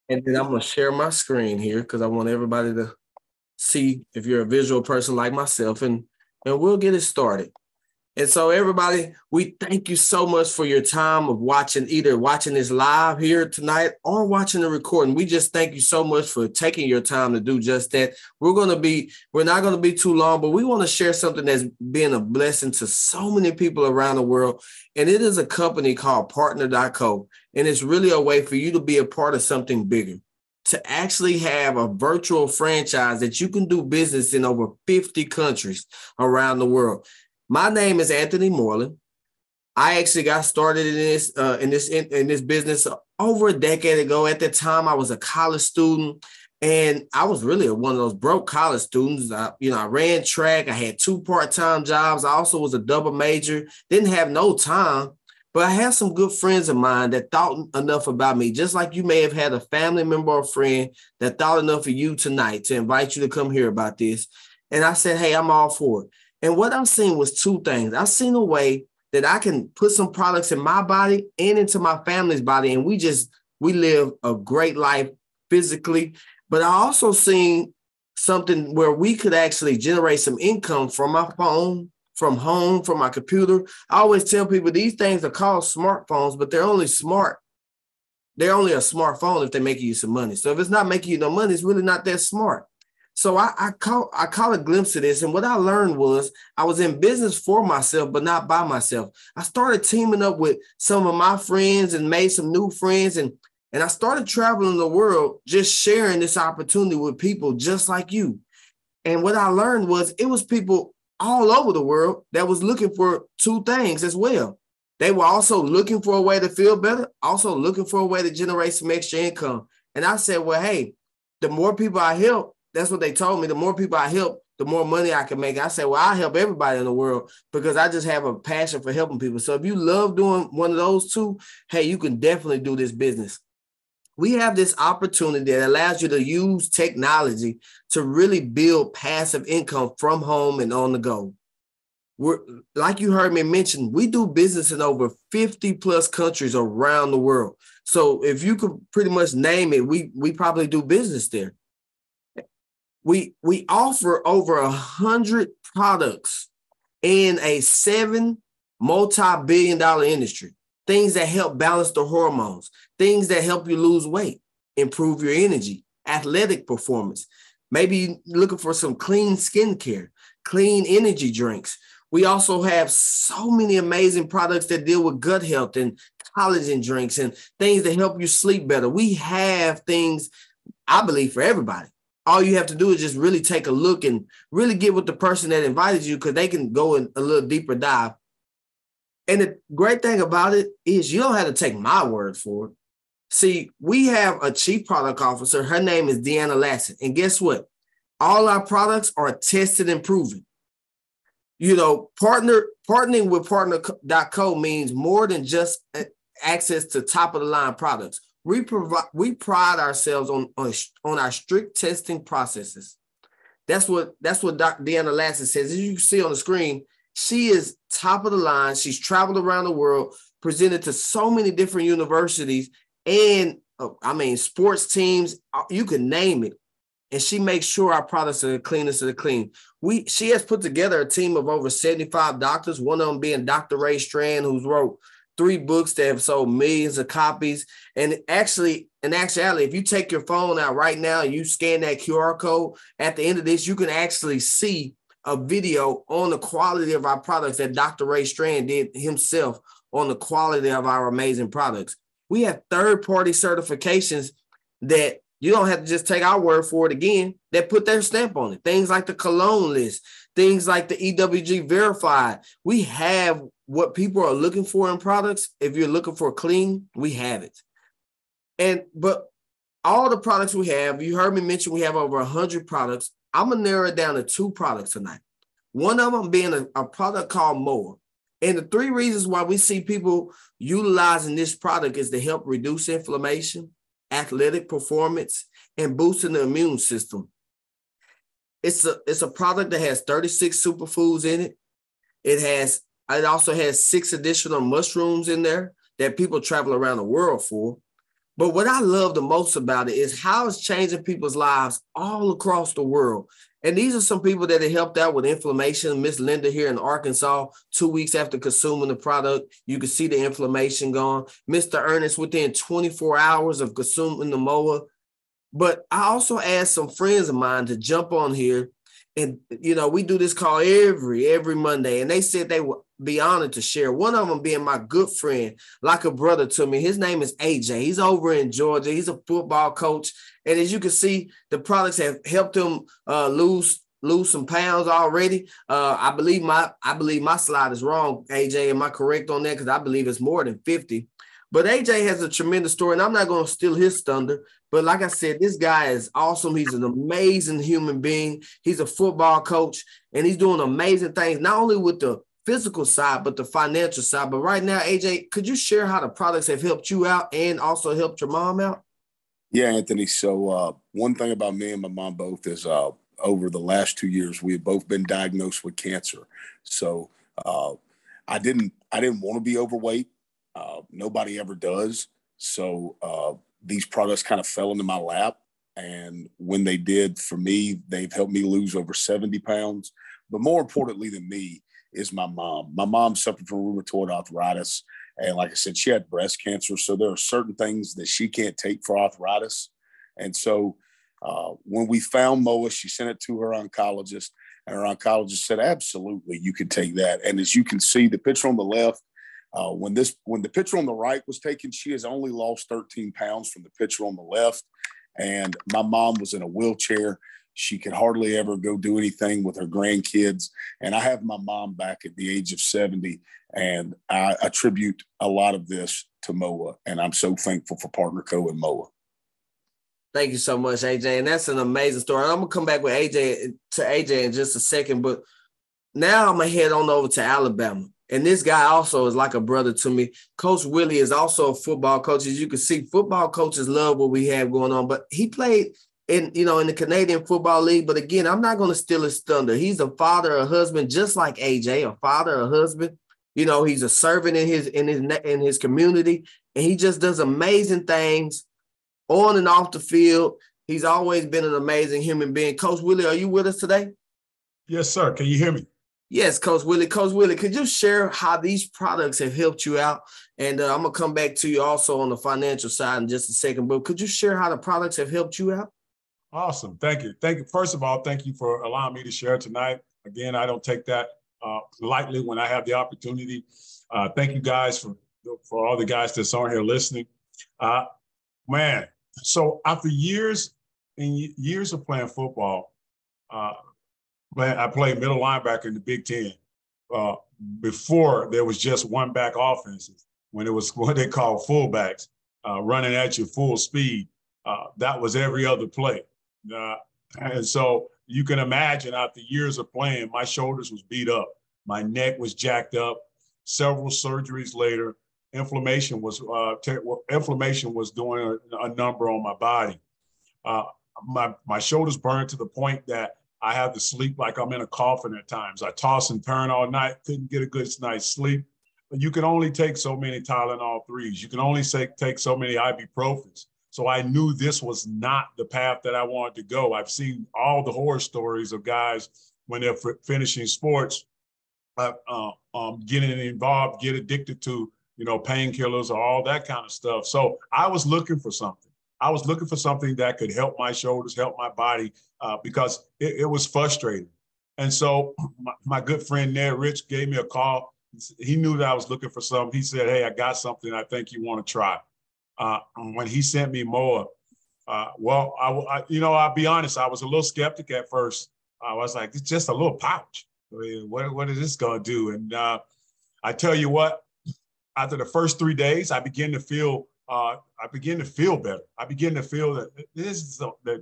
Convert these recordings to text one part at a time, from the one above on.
And then I'm going to share my screen here because I want everybody to see if you're a visual person like myself, and we'll get it started. And so everybody, we thank you so much for your time of either watching this live here tonight or watching the recording. We just thank you so much for taking your time to do just that. We're not going to be too long, but we want to share something that's been a blessing to so many people around the world. And it is a company called Partner.co. And it's really a way for you to be a part of something bigger, to actually have a virtual franchise that you can do business in over 50 countries around the world. My name is Anthony Moreland. I actually got started in this business over a decade ago. At the time, I was a college student, and I was really one of those broke college students. I ran track. I had 2 part-time jobs. I also was a double major. Didn't have no time, but I have some good friends of mine that thought enough about me, just like you may have had a family member or friend that thought enough of you tonight to invite you to come hear about this. And I said, hey, I'm all for it. And what I've seen was 2 things. I've seen a way that I can put some products in my body and into my family's body, and we live a great life physically. But I also seen something where we could actually generate some income from my phone, from home, from my computer. I always tell people these things are called smartphones, but they're only smart. They're only a smartphone if they're making you some money. So if it's not making you no money, it's really not that smart. So I caught a glimpse of this. And what I learned was I was in business for myself, but not by myself. I started teaming up with some of my friends and made some new friends. And I started traveling the world, just sharing this opportunity with people just like you. And what I learned was it was people all over the world that was looking for 2 things as well. They were also looking for a way to feel better, also looking for a way to generate some extra income. And I said, well, hey, the more people I help, that's what they told me. The more people I help, the more money I can make. I said, well, I help everybody in the world because I just have a passion for helping people. So if you love doing one of those 2, hey, you can definitely do this business. We have this opportunity that allows you to use technology to really build passive income from home and on the go. We're, like you heard me mention, we do business in over 50 plus countries around the world. So if you could pretty much name it, we probably do business there. We offer over 100 products in a 7 multi-billion-dollar industry. Things that help balance the hormones, things that help you lose weight, improve your energy, athletic performance. Maybe looking for some clean skincare, clean energy drinks. We also have so many amazing products that deal with gut health and collagen drinks and things that help you sleep better. We have things, I believe, for everybody. All you have to do is just really take a look and really get with the person that invited you because they can go in a little deeper dive. And the great thing about it is you don't have to take my word for it. See, we have a chief product officer. Her name is Deanna Lasson. And guess what? All our products are tested and proven. Partnering with Partner.co means more than just access to top of the line products. We pride ourselves on our strict testing processes. That's what Dr. Deanna Lasson says. As you can see on the screen, she is top of the line. She's traveled around the world, presented to so many different universities and sports teams. You can name it. And she makes sure our products are the cleanest of the clean. She has put together a team of over 75 doctors, one of them being Dr. Ray Strand, who's wrote 3 books that have sold millions of copies. And actually, in actuality, if you take your phone out right now and you scan that QR code, at the end of this, you can actually see a video on the quality of our products that Dr. Ray Strand did himself on the quality of our amazing products. We have third-party certifications that you don't have to just take our word for it again, that put their stamp on it. Things like the Cologne list, things like the EWG verified. We have what people are looking for in products. If you're looking for clean, we have it. But all the products we have, you heard me mention we have over 100 products. I'm going to narrow it down to 2 products tonight. One of them being a product called Moa. And the 3 reasons why we see people utilizing this product is to help reduce inflammation, athletic performance, and boosting the immune system. It's a product that has 36 superfoods in it. It also has 6 additional mushrooms in there that people travel around the world for. But what I love the most about it is how it's changing people's lives all across the world. And these are some people that have helped out with inflammation. Miss Linda here in Arkansas, 2 weeks after consuming the product, you can see the inflammation gone. Mr. Ernest, within 24 hours of consuming the MOA. But I also asked some friends of mine to jump on here. And, you know, we do this call every Monday. And they said they would be honored to share. One of them being my good friend, like a brother to me. His name is AJ. He's over in Georgia. He's a football coach. And as you can see, the products have helped him lose some pounds already. I believe my slide is wrong, AJ. Am I correct on that? Because I believe it's more than 50. But AJ has a tremendous story, and I'm not going to steal his thunder. But like I said, this guy is awesome. He's an amazing human being. He's a football coach, and he's doing amazing things, not only with the physical side, but the financial side. But right now, AJ, could you share how the products have helped you out and also helped your mom out? Yeah, Anthony. So one thing about me and my mom both is over the last 2 years, we have both been diagnosed with cancer. So I didn't want to be overweight. Nobody ever does. So these products kind of fell into my lap. And when they did, for me, they've helped me lose over 70 pounds. But more importantly than me is my mom. My mom suffered from rheumatoid arthritis. And like I said, she had breast cancer. So there are certain things that she can't take for arthritis. And so when we found MOA, she sent it to her oncologist. And her oncologist said, absolutely, you can take that. And as you can see, the picture on the left, when the picture on the right was taken, she has only lost 13 pounds from the picture on the left. And my mom was in a wheelchair. She could hardly ever go do anything with her grandkids. And I have my mom back at the age of 70. And I attribute a lot of this to MOA. And I'm so thankful for Partner Co. and MOA. Thank you so much, AJ. And that's an amazing story. I'm going to come back with AJ in just a second. But now I'm going to head on over to Alabama. And this guy also is like a brother to me. Coach Willie is also a football coach. As you can see, football coaches love what we have going on. But he played in the Canadian Football League. But again, I'm not going to steal his thunder. He's a father, a husband, just like AJ, a father, a husband. You know, he's a servant in his community, and he just does amazing things on and off the field. He's always been an amazing human being. Coach Willie, are you with us today? Yes, sir. Can you hear me? Yes, Coach Willie. Coach Willie, could you share how these products have helped you out? And I'm going to come back to you also on the financial side in just a second. But could you share how the products have helped you out? Awesome. Thank you. Thank you. First of all, thank you for allowing me to share tonight. Again, I don't take that lightly when I have the opportunity. Thank you guys for all the guys that's on here listening. Man, so after years and years of playing football, I played middle linebacker in the Big Ten before there was just one back offenses, when it was what they call fullbacks running at you full speed. That was every other play. And so you can imagine after years of playing, my shoulders was beat up. My neck was jacked up. Several surgeries later, inflammation was doing a number on my body. My shoulders burned to the point that I have to sleep like I'm in a coffin at times. I toss and turn all night, couldn't get a good night's sleep. But you can only take so many Tylenol 3s. You can only take so many ibuprofens. So I knew this was not the path that I wanted to go. I've seen all the horror stories of guys when they're finishing sports, getting involved, get addicted to, painkillers or all that kind of stuff. So I was looking for something. I was looking for something that could help my shoulders, help my body, because it was frustrating. And so my good friend Ned Rich gave me a call. He knew that I was looking for something. He said, hey, I got something I think you want to try. When he sent me MOA, I'll be honest, I was a little skeptic at first. I was like, it's just a little pouch. I mean, what is this going to do? And I tell you what, after the first 3 days, I began to feel better. I began to feel that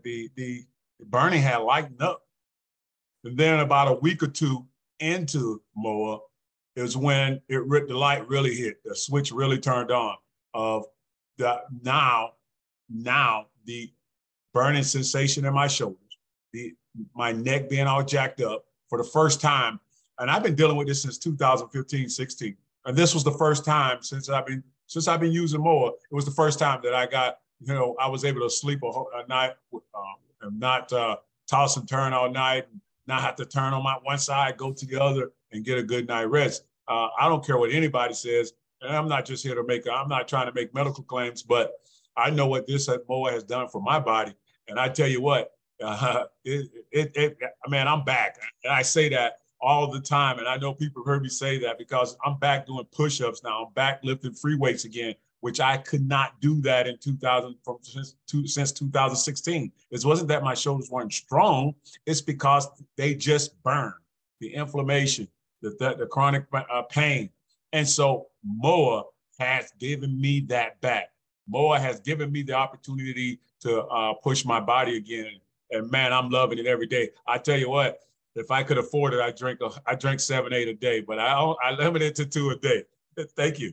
the burning had lightened up. And then about a week or two into MOA is when the light really hit. The switch really turned on of now the burning sensation in my shoulders, my neck being all jacked up for the first time. And I've been dealing with this since 2015, 16. And this was the first time since I've been using MOA. It was the first time that I got you know, I was able to sleep a night and not toss and turn all night, and not have to turn on my one side, go to the other, and get a good night rest. I don't care what anybody says, and I'm not just here to I'm not trying to make medical claims, but I know what this MOA has done for my body. And I tell you what, man, I'm back. And I say that all the time. And I know people heard me say that because I'm back doing push-ups now. I'm back lifting free weights again, which I could not do that in since 2016. It wasn't that my shoulders weren't strong. It's because they just burned. The inflammation, the chronic pain. And so MOA has given me that back. MOA has given me the opportunity to push my body again. And man, I'm loving it every day. I tell you what, if I could afford it, I drink 7, 8 a day, but I limit it to 2 a day. Thank you.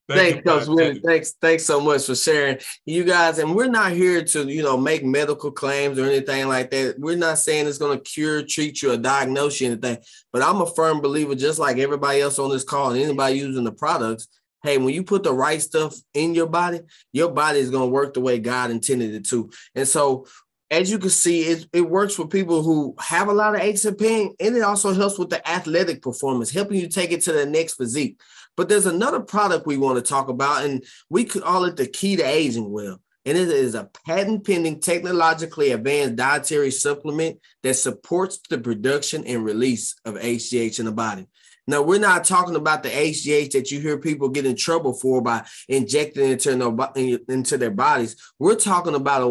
Thanks, Coach Willie. Thanks so much for sharing, you guys. And we're not here to, you know, make medical claims or anything like that. We're not saying it's going to cure, treat you, or diagnose you anything. But I'm a firm believer, just like everybody else on this call and anybody using the products. Hey, when you put the right stuff in your body is going to work the way God intended it to. And so, as you can see, it works for people who have a lot of aches and pain, and it also helps with the athletic performance, helping you take it to the next physique. But there's another product we want to talk about, and we could call it the key to aging well. And it is a patent-pending, technologically advanced dietary supplement that supports the production and release of HGH in the body. Now, we're not talking about the HGH that you hear people get in trouble for by injecting it into their bodies. We're talking about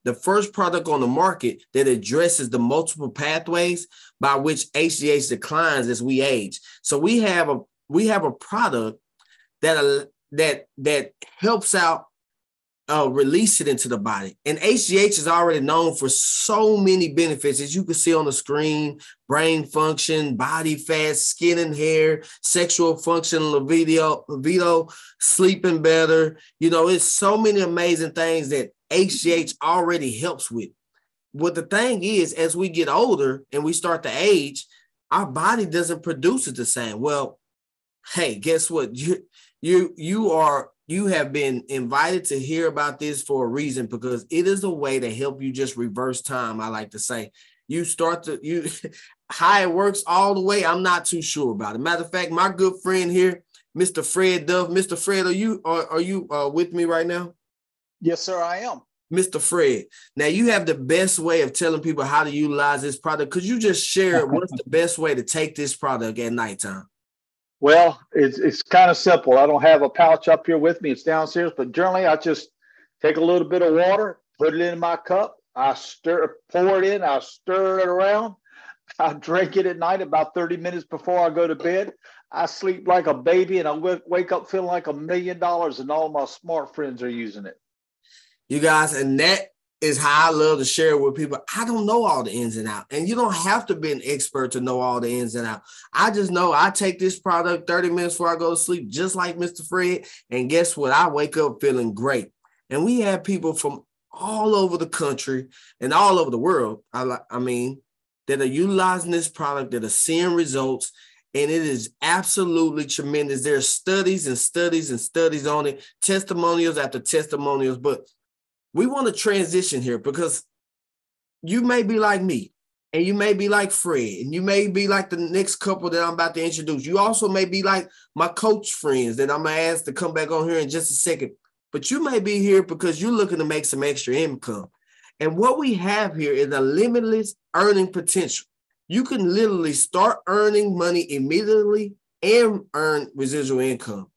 the first product on the market that addresses the multiple pathways by which HGH declines as we age. So we have a product that helps out release it into the body. And HGH is already known for so many benefits, as you can see on the screen: brain function, body fat, skin and hair, sexual function, libido, sleeping better. You know, it's so many amazing things that HGH already helps with. But the thing is, as we get older and we start to age, our body doesn't produce it the same. Well, hey, guess what? You have been invited to hear about this for a reason, because it is a way to help you just reverse time. I like to say, how it works all the way, I'm not too sure about it. Matter of fact, my good friend here, Mr. Fred Dove. Mr. Fred, are you with me right now? Yes, sir, I am. Mr. Fred, now you have the best way of telling people how to utilize this product. Could you just share what's the best way to take this product at nighttime? Well, it's kind of simple. I don't have a pouch up here with me. It's downstairs, but generally I just take a little bit of water, put it in my cup. I pour it in, I stir it around. I drink it at night about 30 minutes before I go to bed. I sleep like a baby, and I wake up feeling like $1 million, and all my smart friends are using it. You guys, and that is how I love to share with people. I don't know all the ins and outs, and you don't have to be an expert to know all the ins and outs. I just know I take this product 30 minutes before I go to sleep, just like Mr. Fred, and guess what? I wake up feeling great. And we have people from all over the country and all over the world, I mean, that are utilizing this product, that are seeing results, and it is absolutely tremendous. There are studies and studies and studies on it, testimonials after testimonials, but we want to transition here, because you may be like me, and you may be like Fred, and you may be like the next couple that I'm about to introduce. You also may be like my coach friends that I'm going to ask to come back on here in just a second. But you may be here because you're looking to make some extra income. And what we have here is a limitless earning potential. You can literally start earning money immediately and earn residual income.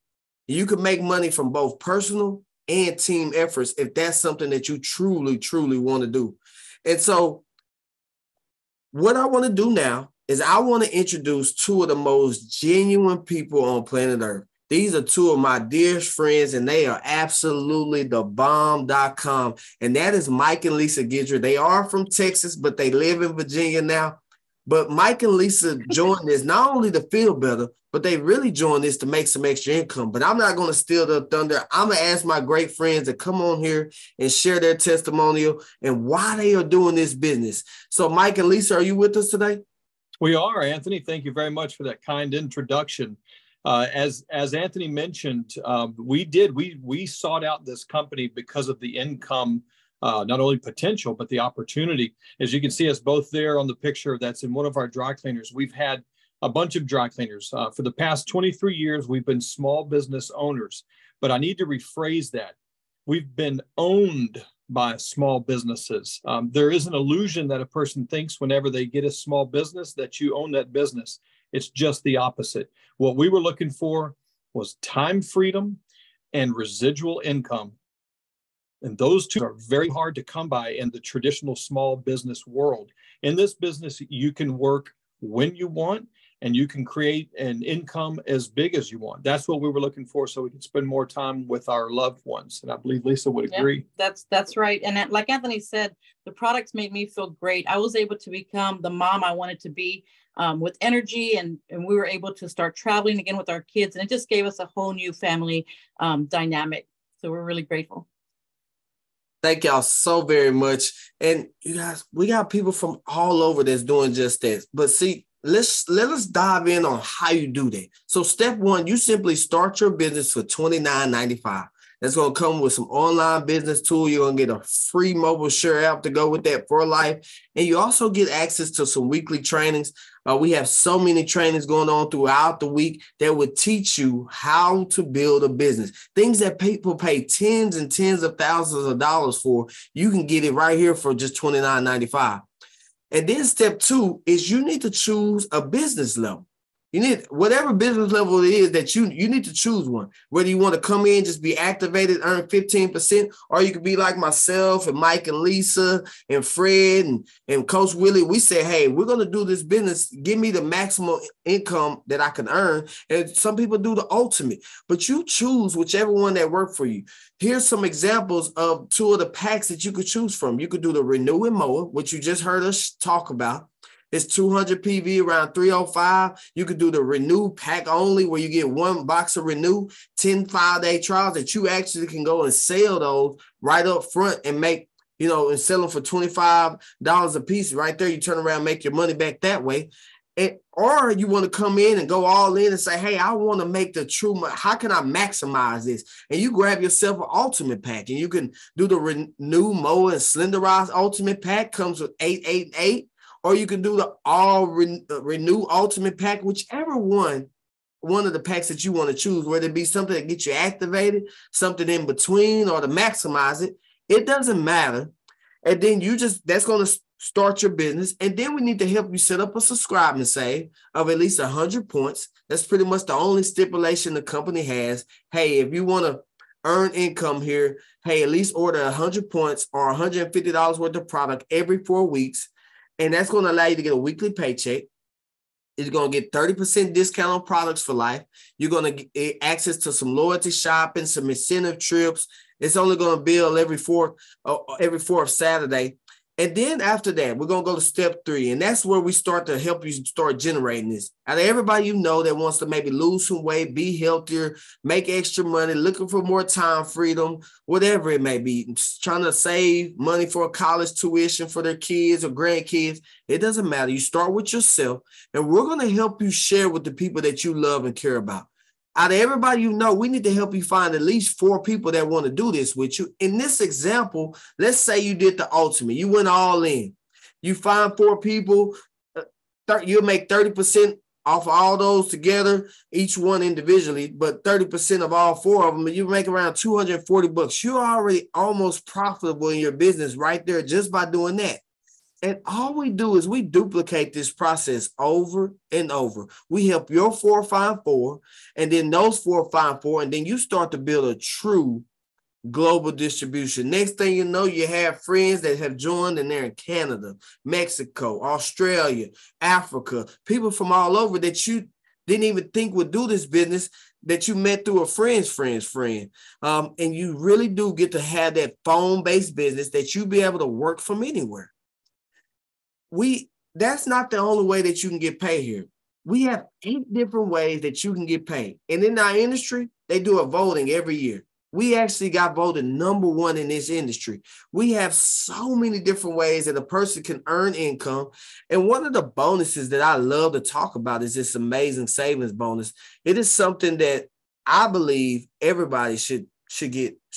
You can make money from both personal and team efforts if that's something that you truly, truly want to do. And so what I want to do now is I want to introduce two of the most genuine people on planet Earth. These are two of my dearest friends, and they are absolutely the bomb.com. And that is Mike and Lisa Guidry. They are from Texas, but they live in Virginia now. But Mike and Lisa joined this not only to feel better, but they really joined this to make some extra income. But I'm not going to steal the thunder. I'm going to ask my great friends to come on here and share their testimonial and why they are doing this business. So Mike and Lisa, are you with us today? We are, Anthony. Thank you very much for that kind introduction. As Anthony mentioned, we sought out this company because of the income, not only potential, but the opportunity. As you can see us both there on the picture that's in one of our dry cleaners. We've had a bunch of dry cleaners. For the past 23 years, we've been small business owners, but I need to rephrase that. We've been owned by small businesses. There is an illusion that a person thinks whenever they get a small business that you own that business. It's just the opposite. What we were looking for was time freedom and residual income. And those two are very hard to come by in the traditional small business world. In this business, you can work when you want, and you can create an income as big as you want. That's what we were looking for, so we can spend more time with our loved ones. And I believe Lisa would agree. Yeah, that's right. And like Anthony said, the products made me feel great. I was able to become the mom I wanted to be, with energy, and we were able to start traveling again with our kids. And it just gave us a whole new family dynamic. So we're really grateful. Thank y'all so very much. And you guys, we got people from all over that's doing just that. But see, let us dive in on how you do that. So step one, you simply start your business for $29.95. That's going to come with some online business tool. You're going to get a free mobile share app to go with that for life. And you also get access to some weekly trainings. We have so many trainings going on throughout the week that would teach you how to build a business. Things that people pay tens and tens of thousands of dollars for, you can get it right here for just $29.95. And then step two is you need to choose a business level. You need whatever business level it is that you need to choose one. Whether you want to come in, just be activated, earn 15%, or you could be like myself and Mike and Lisa and Fred and Coach Willie. We say, hey, we're going to do this business. Give me the maximum income that I can earn. And some people do the ultimate, but you choose whichever one that works for you. Here's some examples of two of the packs that you could choose from. You could do the Renew and Mower, which you just heard us talk about. It's 200 PV, around 305. You could do the Renew pack only, where you get one box of Renew, 10 5-day trials that you actually can go and sell those right up front and make, and sell them for $25 a piece right there. You turn around and make your money back that way. Or you want to come in and go all in and say, hey, I want to make the true, how can I maximize this? And you grab yourself an ultimate pack, and you can do the Renew, Mower, and Slenderize ultimate pack, comes with 888. Or you can do the all Renew ultimate pack, whichever one of the packs that you want to choose, whether it be something that gets you activated, something in between, or to maximize it. It doesn't matter. And then that's going to start your business. And then we need to help you set up a subscribe and save of at least 100 points. That's pretty much the only stipulation the company has. Hey, if you want to earn income here, hey, at least order 100 points or $150 worth of product every 4 weeks. And that's going to allow you to get a weekly paycheck. You're going to get 30% discount on products for life. You're going to get access to some loyalty shopping, some incentive trips. It's only going to bill every fourth Saturday. And then after that, we're going to go to step 3. And that's where we start to help you start generating this. Out of everybody that wants to maybe lose some weight, be healthier, make extra money, looking for more time freedom, whatever it may be, just trying to save money for a college tuition for their kids or grandkids, it doesn't matter. You start with yourself, and we're going to help you share with the people that you love and care about. Out of everybody we need to help you find at least 4 people that want to do this with you. In this example, let's say you did the ultimate. You went all in. You find 4 people, you'll make 30% off of all those together, each one individually, but 30% of all 4 of them, you make around $240. You're already almost profitable in your business right there just by doing that. And all we do is we duplicate this process over and over. We help your 4 find 4, and then those 4 find 4, and then you start to build a true global distribution. Next thing you know, you have friends that have joined, and they're in Canada, Mexico, Australia, Africa, people from all over that you didn't even think would do this business, that you met through a friend's friend. And you really do get to have that phone-based business that you be able to work from anywhere. That's not the only way that you can get paid here. We have 8 different ways that you can get paid. And in our industry, they do a voting every year. We actually got voted #1 in this industry. We have so many different ways that a person can earn income. And one of the bonuses that I love to talk about is this amazing savings bonus. It is something that I believe everybody should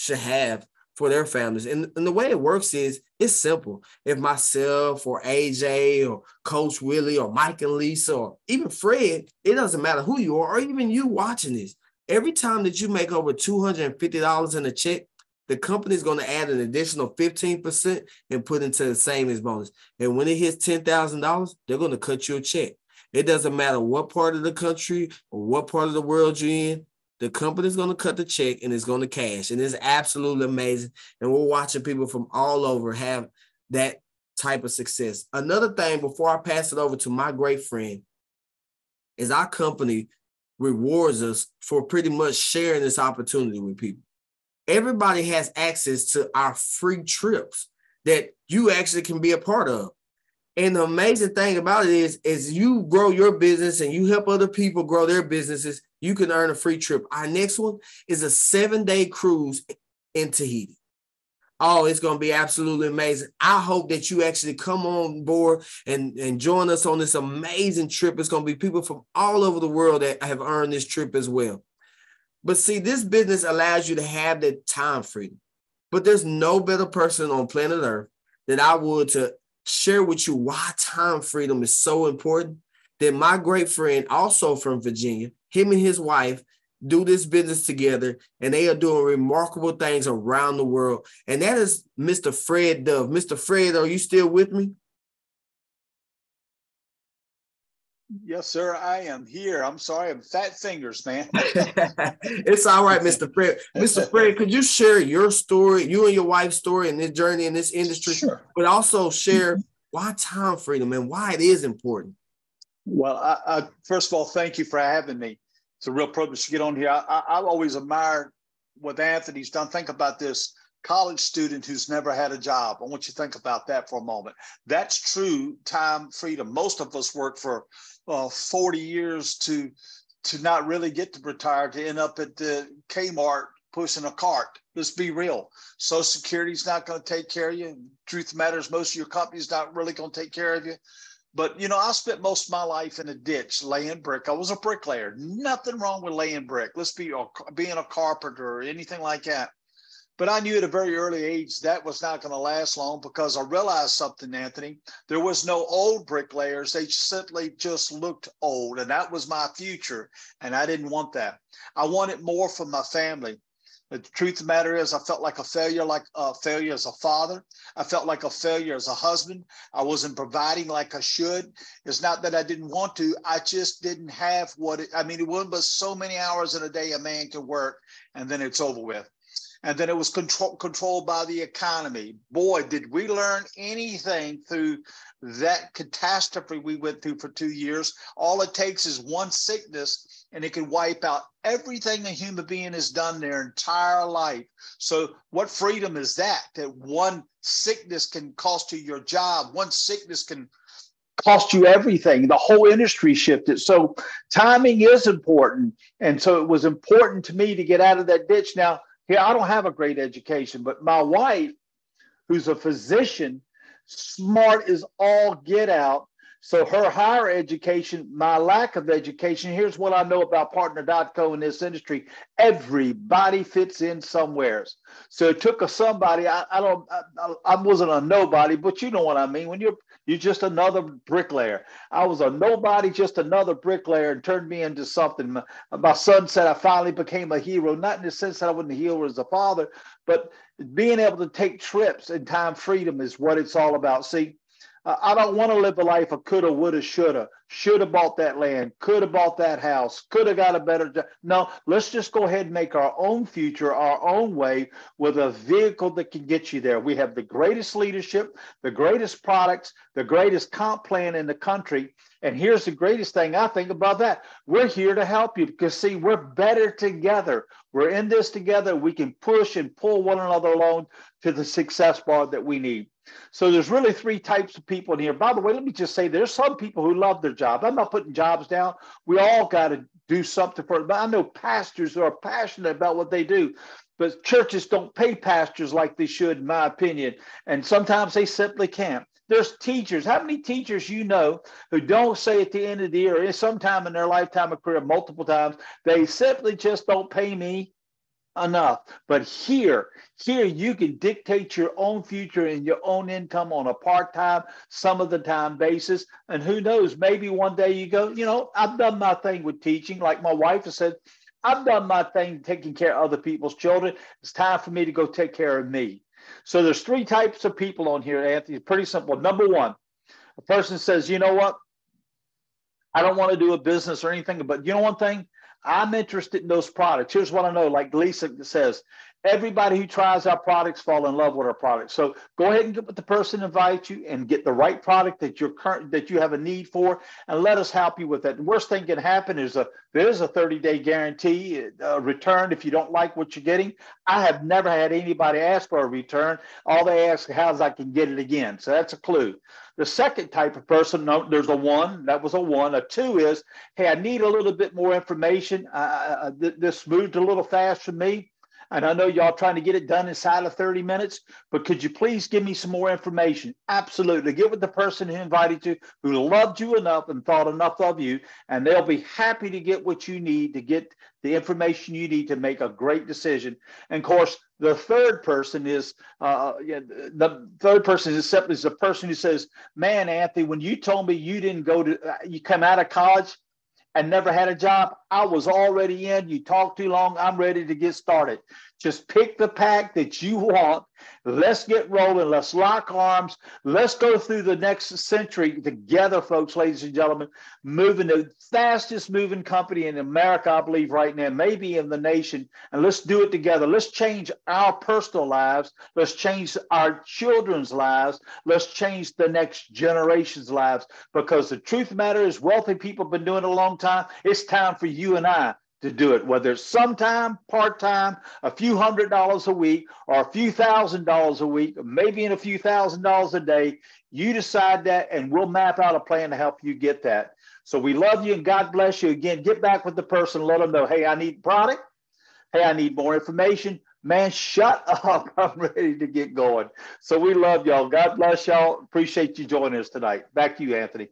have for their families. And the way it works is it's simple. If myself or AJ or Coach Willie or Mike and Lisa or even Fred, it doesn't matter who you are or even you watching this. Every time that you make over $250 in a check, the company is going to add an additional 15% and put into the savings bonus. And when it hits $10,000, they're going to cut you a check. It doesn't matter what part of the country or what part of the world you're in. The company is going to cut the check and it's going to cash. And it's absolutely amazing. And we're watching people from all over have that type of success. Another thing, before I pass it over to my great friend, is our company rewards us for pretty much sharing this opportunity with people. Everybody has access to our free trips that you actually can be a part of. And the amazing thing about it is you grow your business and you help other people grow their businesses, you can earn a free trip. Our next one is a 7-day cruise in Tahiti. Oh, it's going to be absolutely amazing. I hope that you actually come on board and join us on this amazing trip. It's going to be people from all over the world that have earned this trip as well. But see, this business allows you to have that time freedom. But there's no better person on planet Earth that I would to share with you why time freedom is so important than my great friend, also from Virginia. Him and his wife do this business together, and they are doing remarkable things around the world. And that is Mr. Fred Dove. Mr. Fred, are you still with me? Yes, sir, I am here. I'm sorry, I'm fat fingers, man. It's all right, Mr. Fred. Mr. Fred, could you share your story, you and your wife's story in this journey in this industry, Sure. But also share why time freedom and why it is important? Well, I first of all, thank you for having me. It's a real privilege to get on here. I've always admired what Anthony's done. Think about this college student who's never had a job. I want you to think about that for a moment. That's true time freedom. Most of us work for 40 years to not really get to retire, to end up at the Kmart pushing a cart. Let's be real. Social Security's not going to take care of you. Truth matters, most of your company's not really going to take care of you. But, you know, I spent most of my life in a ditch laying brick. I was a bricklayer. Nothing wrong with laying brick. Let's be being a carpenter or anything like that. But I knew at a very early age that was not going to last long, because I realized something, Anthony. There was no old bricklayers. They simply just looked old. And that was my future. And I didn't want that. I wanted more for my family. The truth of the matter is, I felt like a failure as a father. I felt like a failure as a husband. I wasn't providing like I should. It's not that I didn't want to. I just didn't have it wasn't but so many hours in a day a man can work, and then it's over with. And then it was controlled by the economy. Boy, did we learn anything through that catastrophe we went through for 2 years. All it takes is one sickness, and it can wipe out everything a human being has done their entire life. So what freedom is that? That one sickness can cost you your job. One sickness can cost you everything. The whole industry shifted. So timing is important. And so it was important to me to get out of that ditch. Now, here, I don't have a great education, but my wife, who's a physician, smart as all get out. So her higher education, my lack of education, here's what I know about Partner.co in this industry. Everybody fits in somewheres. So it took somebody, I wasn't a nobody, but you know what I mean. When you're just another bricklayer. I was a nobody, just another bricklayer, and turned me into something. My son said I finally became a hero, not in the sense that I wasn't a hero as a father, but being able to take trips and time freedom is what it's all about. See, I don't want to live a life of coulda, woulda, shoulda. Should have bought that land, could have bought that house, could have got a better job. No, let's just go ahead and make our own future, our own way, with a vehicle that can get you there. We have the greatest leadership, the greatest products, the greatest comp plan in the country. And here's the greatest thing I think about that. We're here to help you, because, see, we're better together. We're in this together. We can push and pull one another along to the success bar that we need. So there's really 3 types of people in here. By the way, let me just say, there's some people who love their job. I'm not putting jobs down. We all got to do something for it. But I know pastors who are passionate about what they do. but churches don't pay pastors like they should, in my opinion. And sometimes they simply can't. There's teachers. How many teachers you know who don't say at the end of the year or sometime in their lifetime of career, multiple times, they simply just don't pay me enough? But here you can dictate your own future and your own income on a part-time, some of the time basis. And who knows, maybe one day you go, you know, I've done my thing with teaching. Like my wife has said, I've done my thing taking care of other people's children. It's time for me to go take care of me. So there's three types of people on here, Anthony. It's pretty simple. Number one, a person says, you know what? I don't want to do a business or anything, but you know one thing? I'm interested in those products. Here's what I know, like Lisa says, everybody who tries our products fall in love with our products. So go ahead and get with the person who invites you and get the right product that you have a need for, and let us help you with that. The worst thing can happen is there's a 30-day guarantee return if you don't like what you're getting. I have never had anybody ask for a return. All they ask is how I can get it again. So that's a clue. The second type of person, no, there's a one. That was a one. A two is, hey, I need a little bit more information. This moved a little fast for me. And I know y'all trying to get it done inside of 30 minutes, but could you please give me some more information? Absolutely. Get with the person who invited you, who loved you enough and thought enough of you, and they'll be happy to get what you need to get the information you need to make a great decision. And of course, the third person is simply the person who says, man, Anthony, when you told me you didn't you come out of college and never had a job, I was already in. You talked too long. I'm ready to get started. Just pick the pack that you want. Let's get rolling. Let's lock arms. Let's go through the next century together, folks, ladies and gentlemen, moving the fastest moving company in America, I believe right now, maybe in the nation. And let's do it together. Let's change our personal lives. Let's change our children's lives. Let's change the next generation's lives, because the truth of the matter is wealthy people have been doing it a long time. It's time for you and I to do it, whether it's sometime, part-time, a few $100s a week, or a few $1,000s a week, or maybe in a few $1,000s a day. You decide that, and we'll map out a plan to help you get that. So we love you and God bless you. Again, get back with the person, let them know, hey, I need product. Hey, I need more information. Man, shut up. I'm ready to get going. So we love y'all. God bless y'all. Appreciate you joining us tonight. Back to you, Anthony.